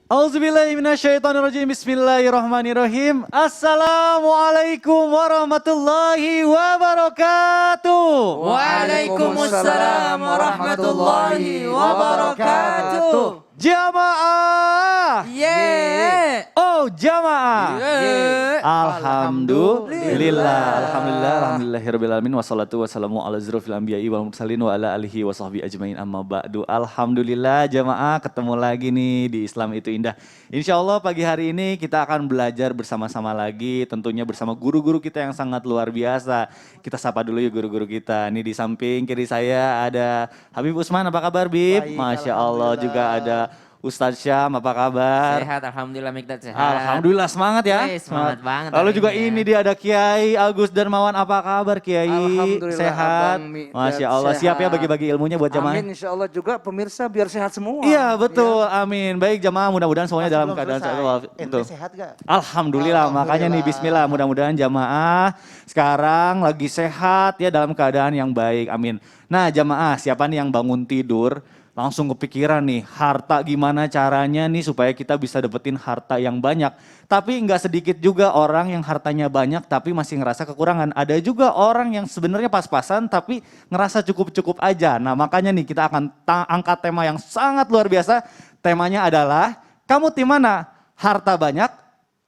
Auzubillahi minasyaitonirrajim. Bismillahirrahmanirrahim. Assalamualaikum warahmatullahi wabarakatuh. Waalaikumsalam warahmatullahi wabarakatuh. Jamaah. Yeay. Oh jamaah. Yeay. Alhamdulillah. Alhamdulillahirabbil alamin wassalatu wassalamu ala asyrofil anbiya'i wal mursalin wa ala alihi wa sahbihi ajmain amma ba'du. Alhamdulillah jamaah, ketemu lagi nih di Islam itu Indah. Insya Allah pagi hari ini kita akan belajar bersama-sama lagi, tentunya bersama guru-guru kita yang sangat luar biasa. Kita sapa dulu ya guru-guru kita. Nih di samping kiri saya ada Habib Usman, apa kabar Bib? Baik, Masya Allah. Juga ada Ustadz Syam, apa kabar? Sehat, alhamdulillah Mikdad sehat. Alhamdulillah, semangat ya. Semangat banget. Lalu juga ini dia ada Kiai Agus Darmawan, apa kabar Kiai? Alhamdulillah, Sehat. Abang Mikdad Masya Allah, sehat. siap ya bagi-bagi ilmunya buat jamaah. Amin, insya Allah juga pemirsa biar sehat semua. Iya betul, amin. Baik jamaah, mudah-mudahan semuanya dalam keadaan sehat. Ente sehat gak? Alhamdulillah, makanya nih bismillah, mudah-mudahan jamaah sekarang lagi sehat ya, dalam keadaan yang baik, amin. Nah jamaah, siapa nih yang bangun tidur langsung kepikiran nih, harta gimana caranya nih supaya kita bisa dapetin harta yang banyak. Tapi nggak sedikit juga orang yang hartanya banyak tapi masih ngerasa kekurangan. Ada juga orang yang sebenarnya pas-pasan tapi ngerasa cukup-cukup aja. Nah makanya nih kita akan angkat tema yang sangat luar biasa. Temanya adalah, kamu tim mana? Harta banyak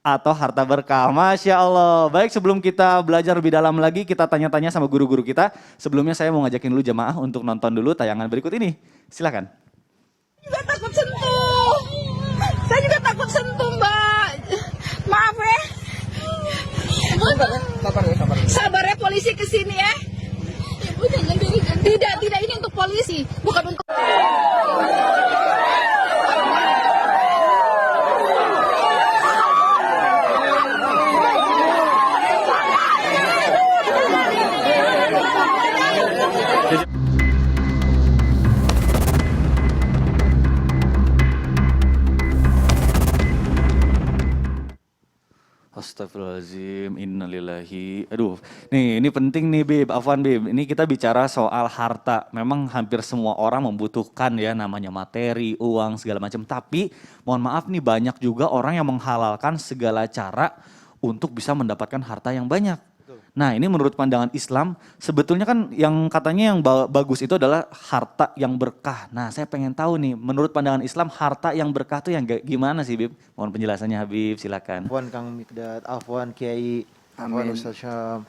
atau harta berkah? Masya Allah. Baik, sebelum kita belajar lebih dalam lagi, kita tanya-tanya sama guru-guru kita. Sebelumnya saya mau ngajakin dulu jamaah untuk nonton dulu tayangan berikut ini. Silakan. Juga takut sentuh. Saya juga takut sentuh, Mbak. Maaf ya. Sabar ya polisi kesini ya. Ibu jangan diri. Tidak ini untuk polisi, bukan untuk. Astagfirullahaladzim, innalillahi. Aduh, nih ini penting nih Bib, Afwan Bib. Ini kita bicara soal harta. Memang hampir semua orang membutuhkan ya namanya materi, uang, segala macam. Tapi mohon maaf nih, banyak juga orang yang menghalalkan segala cara untuk bisa mendapatkan harta yang banyak. Nah ini menurut pandangan Islam, sebetulnya kan yang katanya yang bagus itu adalah harta yang berkah. Nah saya pengen tahu nih, menurut pandangan Islam harta yang berkah itu yang gimana sih Bib? Mohon penjelasannya Habib, silakan. Afwan Kang Mikdad, Afwan Kiai, Afwan Ustaz Syam.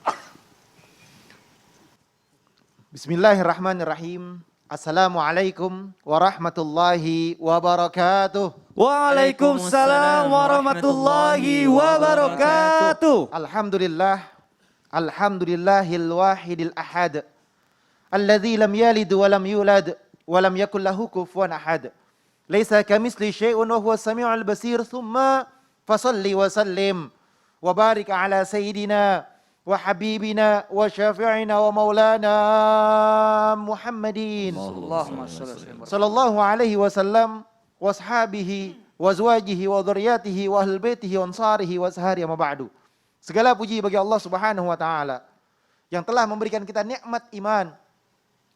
Bismillahirrahmanirrahim. Assalamualaikum warahmatullahi wabarakatuh. Waalaikumsalam warahmatullahi wabarakatuh. Alhamdulillah. Alhamdulillahil wahidil ahad. Alladzi lam yalid wa lam yulad wa lam yakul lahu kufuwan ahad. Laisa kamitsli syai'un wa huwas samiul basir. Tsumma fasalli wa sallim wa barik ala sayyidina wa habibina wa syafi'ina wa maulana Muhammadin sallallahu alaihi wasallam wa ashabihi wa azwajihi wa dzurriyyatihi wa ahlil baitihi wa ansarihi wa sahari ma ba'du. Segala puji bagi Allah Subhanahu wa taala yang telah memberikan kita nikmat iman,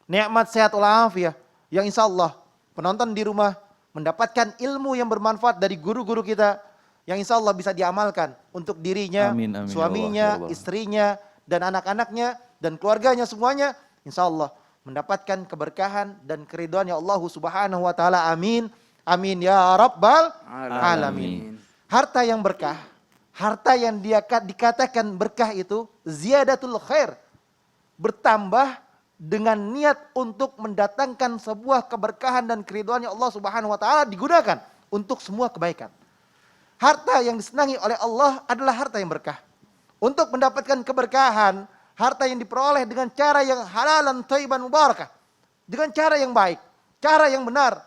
nikmat sehat walafiat, yang insyaallah penonton di rumah mendapatkan ilmu yang bermanfaat dari guru-guru kita yang insyaallah bisa diamalkan untuk dirinya, amin, amin, suaminya, ya Allah. istrinya, dan anak-anaknya dan keluarganya semuanya insyaallah mendapatkan keberkahan dan keridhaan Allah Subhanahu wa taala. Amin. Amin ya rabbal alamin. Harta yang berkah, harta yang dikatakan berkah itu ziyadatul khair, bertambah dengan niat untuk mendatangkan sebuah keberkahan dan keridhaan Allah Subhanahu wa taala, digunakan untuk semua kebaikan. Harta yang disenangi oleh Allah adalah harta yang berkah. Untuk mendapatkan keberkahan, harta yang diperoleh dengan cara yang halalan thayyiban mubarakah, dengan cara yang baik, cara yang benar,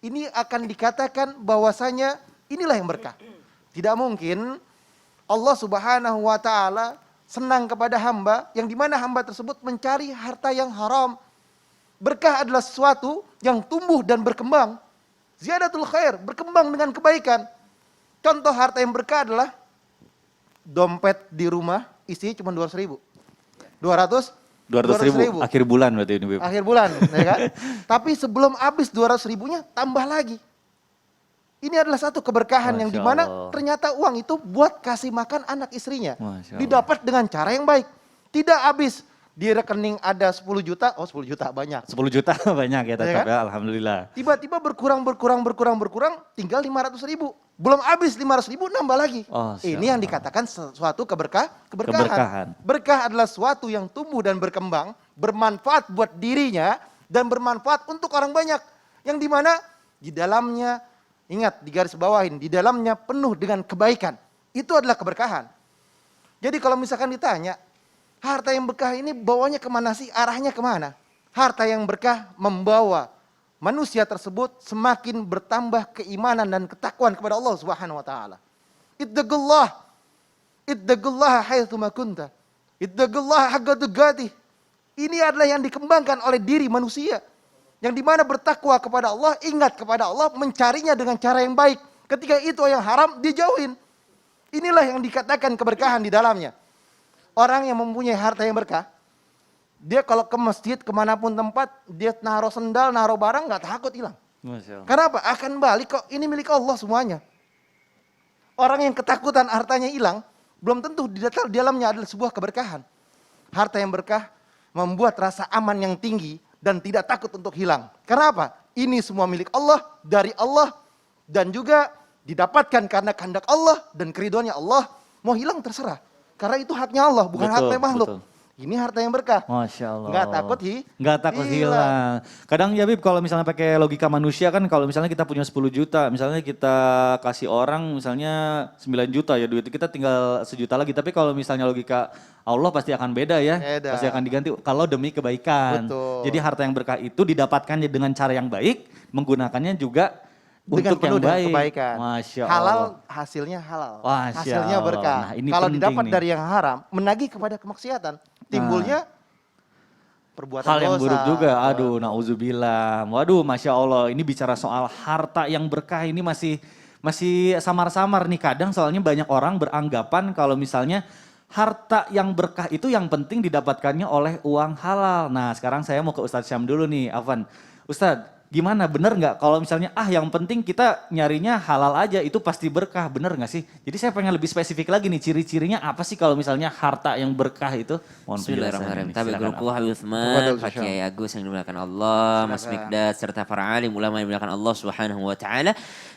ini akan dikatakan bahwasanya inilah yang berkah. Tidak mungkin Allah Subhanahu wa taala senang kepada hamba yang dimana hamba tersebut mencari harta yang haram. Berkah adalah sesuatu yang tumbuh dan berkembang. Ziyadatul khair, berkembang dengan kebaikan. Contoh harta yang berkah adalah dompet di rumah isinya cuma 200.000. 200.000 akhir bulan berarti ini Bib. Akhir bulan, ya kan? Tapi sebelum habis 200.000-nya tambah lagi. Ini adalah satu keberkahan yang Masya dimana Allah. ternyata uang itu buat kasih makan anak istrinya. Masya Allah. Didapat dengan cara yang baik. Tidak habis di rekening ada 10 juta, oh 10 juta banyak. 10 juta banyak ya tetap kan? ya, alhamdulillah. Tiba-tiba berkurang, tinggal 500.000. Belum habis 500.000 nambah lagi. Oh, Ini yang dikatakan suatu keberkahan. Keberkahan. Berkah adalah suatu yang tumbuh dan berkembang, bermanfaat buat dirinya dan bermanfaat untuk orang banyak. Yang dimana di dalamnya, ingat di garis bawahin, di dalamnya penuh dengan kebaikan. Itu adalah keberkahan. Jadi kalau misalkan ditanya, harta yang berkah ini bawanya kemana sih? Arahnya kemana? Harta yang berkah membawa manusia tersebut semakin bertambah keimanan dan ketakwaan kepada Allah Subhanahu wa taala. Ittaqullah haitsu ma kunta. Ittaqullah haqqa tuqatih. Ini adalah yang dikembangkan oleh diri manusia. Yang dimana bertakwa kepada Allah, ingat kepada Allah, mencarinya dengan cara yang baik. Ketika itu yang haram, dijauhin. Inilah yang dikatakan keberkahan di dalamnya. Orang yang mempunyai harta yang berkah, dia kalau ke masjid, kemanapun tempat, dia naruh sendal, naruh barang, nggak takut hilang. Masya Allah. Kenapa? Akan balik kok, ini milik Allah semuanya. Orang yang ketakutan hartanya hilang, belum tentu di dalamnya adalah sebuah keberkahan. Harta yang berkah membuat rasa aman yang tinggi dan tidak takut untuk hilang. Karena apa? Ini semua milik Allah, dari Allah, dan juga didapatkan karena kehendak Allah dan keriduannya Allah. Mau hilang terserah. Karena itu haknya Allah, bukan Betul, haknya makhluk. betul. Ini harta yang berkah. Masya Allah. Nggak takut Nggak takut hilang. Kadang ya Bib, kalau misalnya pakai logika manusia kan, kalau misalnya kita punya 10 juta, misalnya kita kasih orang misalnya 9 juta ya duit, kita tinggal 1 juta lagi. Tapi kalau misalnya logika Allah pasti akan beda ya. Beda. Pasti akan diganti kalau demi kebaikan. Betul. Jadi harta yang berkah itu didapatkannya dengan cara yang baik, menggunakannya juga dengan untuk penuh yang dengan baik. kebaikan. Masya Halal, Allah. hasilnya halal. Masya Hasilnya Allah. berkah. Nah, ini Kalau penting didapat nih. dari yang haram, menagih kepada kemaksiatan. Timbulnya perbuatan Hal yang dosa. buruk juga, aduh nauzubillah. Waduh Masya Allah, ini bicara soal harta yang berkah ini masih samar-samar nih. Kadang soalnya banyak orang beranggapan kalau misalnya harta yang berkah itu yang penting didapatkannya oleh uang halal. Nah sekarang saya mau ke Ustadz Syam dulu nih, Afwan. Ustadz, gimana, bener nggak kalau misalnya yang penting kita nyarinya halal aja itu pasti berkah, bener nggak sih? Jadi saya pengen lebih spesifik lagi nih, ciri-cirinya apa sih kalau misalnya harta yang berkah itu? Mohon Bismillahirrahmanirrahim. penjelasannya nih, Tapi silakan, guruku Afwan. Habib Utsman, Tafadhol, Pak Syekh. Kiai Agus yang dimuliakan Allah, Mas Mikdad serta para alim ulama yang dimuliakan Allah Subhanahu wa taala.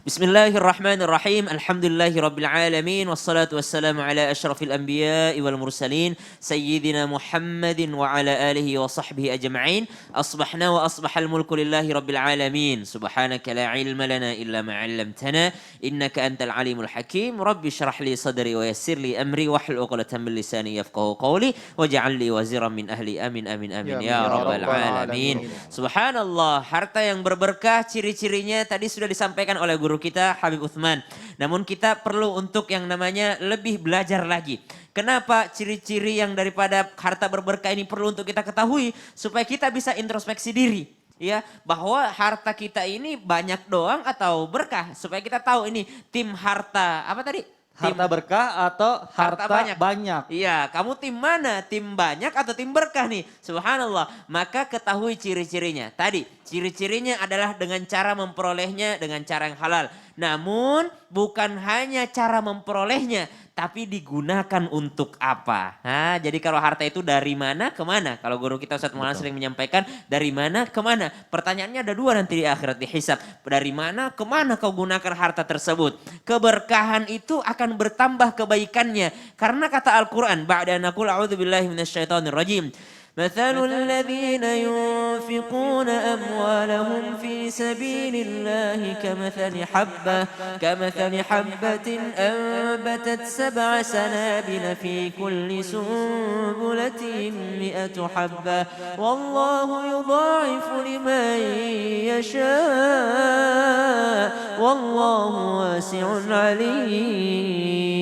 Bismillahirrahmanirrahim. Alhamdulillahirabbil alamin wassalatu wassalamu ala asyrafil anbiya'i wal mursalin sayyidina Muhammadin wa ala alihi wa sahbihi ajma'in. Asbahna wa asbahal mulku lillahi rabbil alamin. Subhanaka la ilma lana illa ma 'allamtana innaka antal alimul hakim. Rabbi shrah li sadri wa yassir li amri wahlul 'uqdatam min lisani yafqahu qawli waj'al li waziran min ahli. Amin amin amin ya rabbal alamin. Subhanallah, harta yang berberkah ciri-cirinya tadi sudah disampaikan oleh guru kita Habib Utsman. Namun kita perlu untuk yang namanya lebih belajar lagi. Kenapa ciri-ciri yang daripada harta berberkah ini perlu untuk kita ketahui supaya kita bisa introspeksi diri. Ya, bahwa harta kita ini banyak doang atau berkah, supaya kita tahu ini tim harta apa tadi? Harta berkah atau harta banyak? Iya, kamu tim mana? Tim banyak atau tim berkah nih? Subhanallah. Maka ketahui ciri-cirinya. Tadi, ciri-cirinya adalah dengan cara memperolehnya dengan cara yang halal. Namun, bukan hanya cara memperolehnya, tapi digunakan untuk apa? Nah, jadi kalau harta itu dari mana ke mana? Kalau guru kita Ustadz Maulana sering menyampaikan, dari mana ke mana? Pertanyaannya ada dua nanti di akhirat dihisab. Dari mana ke mana kau gunakan harta tersebut? Keberkahan itu akan bertambah kebaikannya. Karena kata Al-Quran, ba'da naqul a'udzubillahi minasyaitonirrajim. مثل الذين ينفقون أموالهم في سبيل الله كمثل حبة أنبتت 7 سنابل في كل سنبلة 100 حبة والله يضاعف لمن يشاء والله واسع عليم.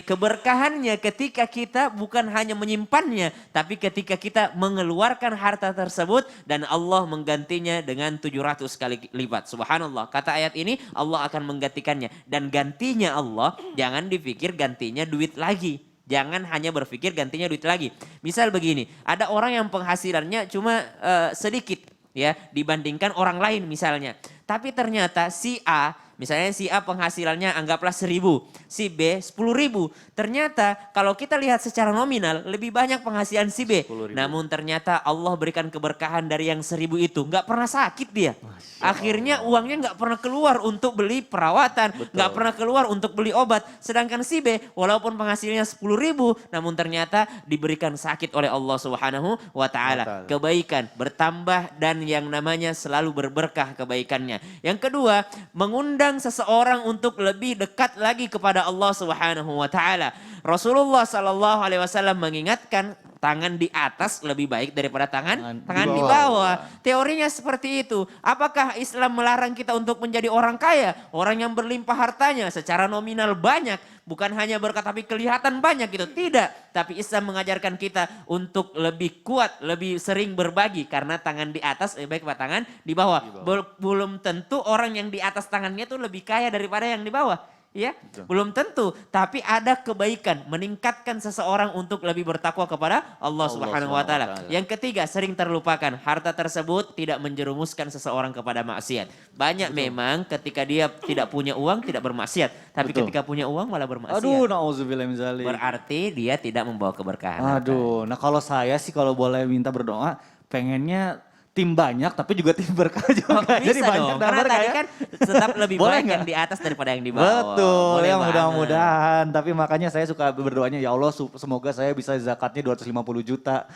Keberkahannya ketika kita bukan hanya menyimpannya, tapi ketika kita mengeluarkan harta tersebut dan Allah menggantinya dengan 700 kali lipat. Subhanallah, kata ayat ini Allah akan menggantikannya. Dan gantinya Allah, jangan dipikir gantinya duit lagi. Jangan hanya berpikir gantinya duit lagi. Misal begini, ada orang yang penghasilannya cuma sedikit ya dibandingkan orang lain misalnya. Tapi ternyata si A Misalnya si A penghasilannya anggaplah 1.000, si B 10.000. Ternyata kalau kita lihat secara nominal lebih banyak penghasilan si B. Namun ternyata Allah berikan keberkahan dari yang 1.000 itu. Nggak pernah sakit dia. Akhirnya uangnya nggak pernah keluar untuk beli perawatan, nggak pernah keluar untuk beli obat. Sedangkan si B walaupun penghasilannya 10.000, namun ternyata diberikan sakit oleh Allah Subhanahu wa taala. Kebaikan bertambah dan yang namanya selalu berberkah kebaikannya. Yang kedua, mengundang seseorang untuk lebih dekat lagi kepada Allah Subhanahu wa taala. Rasulullah sallallahu alaihi wasallam mengingatkan tangan di atas lebih baik daripada tangan di bawah. Teorinya seperti itu. Apakah Islam melarang kita untuk menjadi orang kaya, orang yang berlimpah hartanya secara nominal banyak, bukan hanya berkat tapi kelihatan banyak gitu. Tidak, tapi Islam mengajarkan kita untuk lebih kuat, lebih sering berbagi karena tangan di atas lebih baik daripada tangan di bawah. Belum tentu orang yang di atas tangannya tuh lebih kaya daripada yang di bawah. Ya, belum tentu, tapi ada kebaikan meningkatkan seseorang untuk lebih bertakwa kepada Allah Subhanahu wa taala. Yang ketiga, sering terlupakan, harta tersebut tidak menjerumuskan seseorang kepada maksiat. Banyak memang ketika dia tidak punya uang tidak bermaksiat, tapi ketika punya uang malah bermaksiat. Aduh, nauzubillah min dzalik. Berarti dia tidak membawa keberkahan. Aduh, nah kalau saya sih kalau boleh minta berdoa, pengennya tim banyak tapi juga tim berkah juga. Jadi Bisa banyak dong, dan karena berkah tadi ya. kan tetap lebih Boleh baik nggak? yang di atas daripada yang di bawah. Betul, Boleh ya banget. mudah-mudahan. Tapi makanya saya suka berdoanya, ya Allah semoga saya bisa zakatnya 250 juta.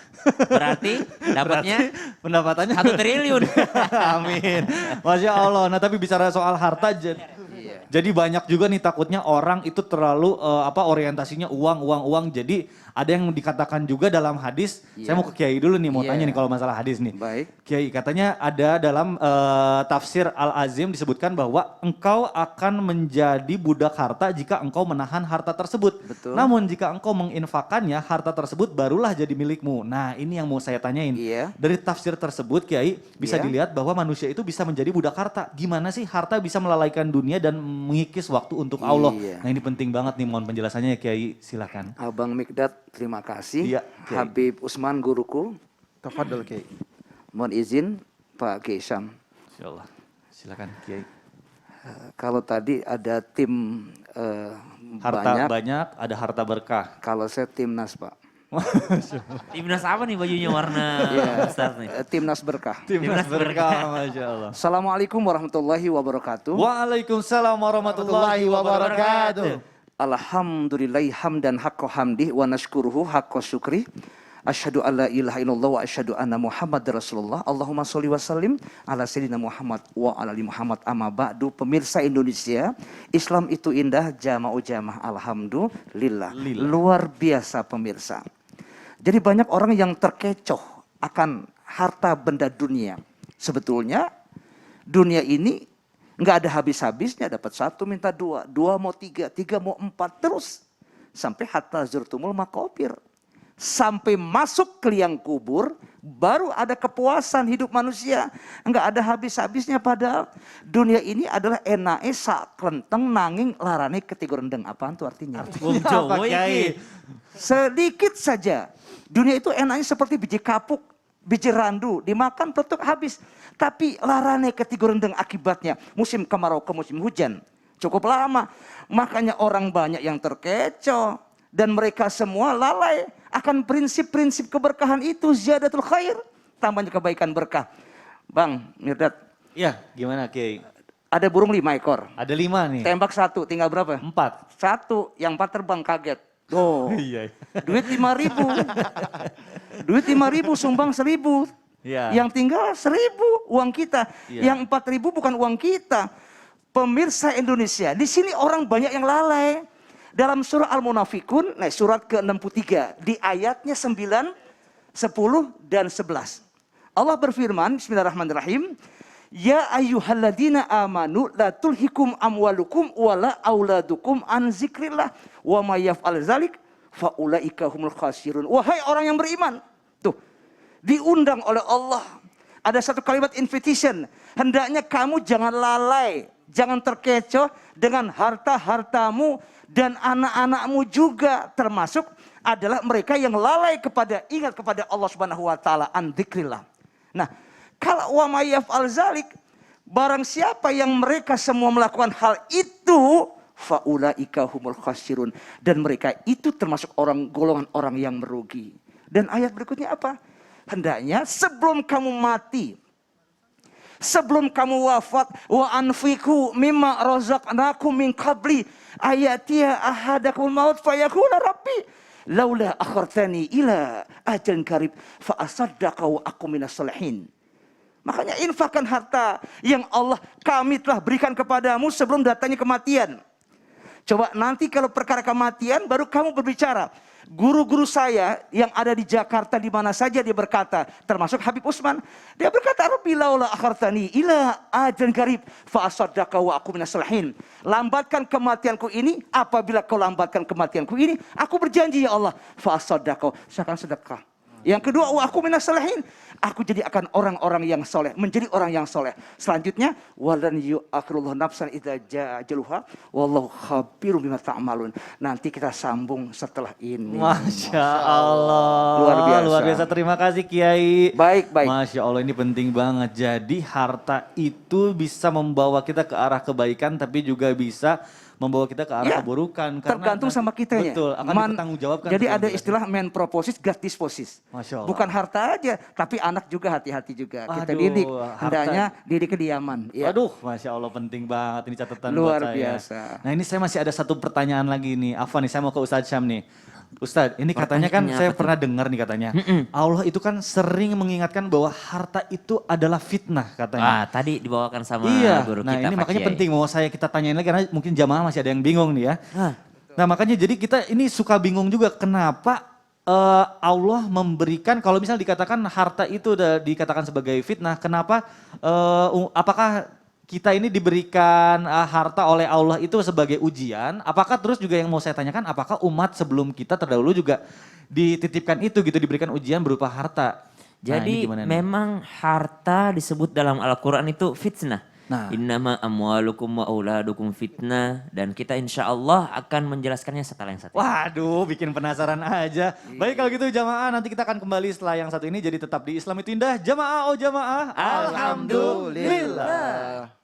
Berarti dapatnya Pendapatannya 1 triliun. Amin. Masya Allah. Nah tapi bicara soal harta, jadi banyak juga nih takutnya orang itu terlalu orientasinya uang. Jadi ada yang dikatakan juga dalam hadis, saya mau ke Kiai dulu nih, mau tanya nih kalau masalah hadis nih. Baik. Kiai, katanya ada dalam tafsir Al-Azim disebutkan bahwa engkau akan menjadi budak harta jika engkau menahan harta tersebut. Betul. Namun jika engkau menginfakannya, harta tersebut barulah jadi milikmu. Nah ini yang mau saya tanyain. Iya. Dari tafsir tersebut Kiai bisa Iya. dilihat bahwa manusia itu bisa menjadi budak harta. Gimana sih harta bisa melalaikan dunia dan mengikis waktu untuk Allah? Iya. Nah ini penting banget nih, mohon penjelasannya ya Kiai, silakan. Abang Mikdad, terima kasih. Iya, Kiai. Habib Usman guruku, Tafadhol Kiai. mohon izin Pak Kiai Syam. Insyaallah. Silakan Kiai. Kalau tadi ada tim Harta banyak, ada harta berkah. kalau saya timnas Pak. Timnas apa nih bajunya warna Ustaz nih? Timnas berkah. Timnas berkah, Masya Allah. Assalamualaikum warahmatullahi wabarakatuh. Waalaikumsalam warahmatullahi wabarakatuh. Alhamdulillahi hamdan haqqa hamdih wa nashkuruhu haqqa syukri. Asyhadu an la ilaha illallah wa asyhadu anna Muhammad Rasulullah. Allahumma sholli wa sallim ala sayyidina Muhammad wa ala ali Muhammad amma ba'du. Pemirsa Indonesia, Islam itu indah, jama'u jamah, alhamdulillah. Luar biasa pemirsa. Jadi banyak orang yang terkecoh akan harta benda dunia. Sebetulnya dunia ini nggak ada habis-habisnya, dapat satu minta dua, dua mau tiga, tiga mau empat, terus sampai hatta zurtumul maqabir, sampai masuk ke liang kubur, baru ada kepuasan hidup manusia. Nggak ada habis-habisnya, padahal dunia ini adalah enae sak klenteng nanging larane ketiga rendeng. Apaan tuh artinya? Wong Jawa iki. Sedikit saja. Dunia itu enaknya seperti biji kapuk, biji randu, dimakan tutup habis. Tapi larane ketiga rendeng akibatnya musim kemarau ke musim hujan. Cukup lama. Makanya orang banyak yang terkecoh. Dan mereka semua lalai akan prinsip-prinsip keberkahan itu. Ziyadatul khair. Tambahnya kebaikan berkah. Bang Mirdad. Iya, gimana Kiai? Ada burung 5 ekor. Ada 5 nih. Tembak 1, tinggal berapa? 4. 1, yang 4 terbang kaget. Oh, Iya. duit 5.000. Duit 5.000 sumbang 1.000. Iya. Yang tinggal 1.000 uang kita. Iya. Yang 4.000 bukan uang kita. Pemirsa Indonesia, di sini orang banyak yang lalai. Dalam surah Al-Munafikun, surat ke-63, di ayatnya 9, 10 dan 11. Allah berfirman, bismillahirrahmanirrahim. Ya ayyuhalladzina amanu la tulhikum amwalukum wala auladukum an zikrillah wa may yaf'al dzalik fa ulaika humul khasirun. Wahai orang yang beriman. Tuh, diundang oleh Allah. Ada satu kalimat invitation. Hendaknya kamu jangan lalai, jangan terkecoh dengan harta-hartamu dan anak-anakmu juga, termasuk adalah mereka yang lalai ingat kepada Allah Subhanahu wa taala, an dzikrillah. Nah, kalau wa may yaf'al dzalik, Barang siapa yang mereka semua melakukan hal itu, faulaika humul khasirun, dan mereka itu termasuk golongan orang yang merugi. Dan ayat berikutnya apa? Hendaknya sebelum kamu mati, sebelum kamu wafat, wa anfiqu mimma razaqnakum min qabli ayatiya ahadakumul maut fayaqula rabbi laula akhartani ila ajalin qarib fa asaddaqa wa akum minas sholihin. Makanya infakkan harta yang Allah kami telah berikan kepadamu sebelum datangnya kematian. Coba nanti kalau perkara kematian baru kamu berbicara. Guru-guru saya yang ada di Jakarta di mana saja dia berkata, termasuk Habib Usman, dia berkata, Rabbi laula akhartani ila ajalin qarib fa asaddaqa wa akum minas sholihin. Lambatkan kematianku ini, apabila kau lambatkan kematianku ini, aku berjanji ya Allah, fa asaddaqa, saya akan sedekah. Yang kedua, wa aku minas sholihin, aku jadi akan orang-orang yang soleh, menjadi orang yang soleh. Selanjutnya, walan yu'akhirullahu nafsan idza jaa ajaluha wallahu khabirum bima ta'malun. Nanti kita sambung setelah ini. Masya Allah. Luar biasa. Terima kasih Kiai. Baik. Masya Allah, ini penting banget. Jadi harta itu bisa membawa kita ke arah kebaikan, tapi juga bisa membawa kita ke arah keburukan. Tergantung sama kitanya. Betul, akan dipertanggungjawabkan. Jadi ada istilah men proposis, gas disposis. Masya Allah. Bukan harta aja, tapi anak juga hati-hati juga. Kita Aduh, didik, harta. hendaknya didik kediaman. Ya. Aduh, Masya Allah, penting banget ini catatan Luar buat saya. biasa. Nah ini saya masih ada satu pertanyaan lagi nih. Afwan nih, saya mau ke Ustadz Syam nih. Ustadz, ini katanya kan Pertanyaannya saya apa tuh? pernah dengar nih katanya. Allah itu kan sering mengingatkan bahwa harta itu adalah fitnah katanya. Tadi dibawakan sama Iya, guru nah kita ini Pak makanya Kiai. penting mau kita tanyain lagi karena mungkin jamaah masih ada yang bingung nih ya. Nah makanya jadi kita ini suka bingung juga kenapa Allah memberikan, kalau misalnya dikatakan harta itu udah dikatakan sebagai fitnah, kenapa apakah kita ini diberikan harta oleh Allah itu sebagai ujian? Apakah terus juga yang mau saya tanyakan, apakah umat sebelum kita terdahulu juga dititipkan itu gitu, diberikan ujian berupa harta? Nah, ini Jadi gimana nih? memang harta disebut dalam Al-Quran itu fitnah. Nah. Innama amwalukum wa auladukum fitnah. Dan kita insya Allah akan menjelaskannya setelah yang satu ini. Waduh, bikin penasaran aja. Baik kalau gitu jamaah, nanti kita akan kembali setelah yang satu ini. Jadi tetap di Islam itu Indah. Jamaah, oh jamaah. Alhamdulillah.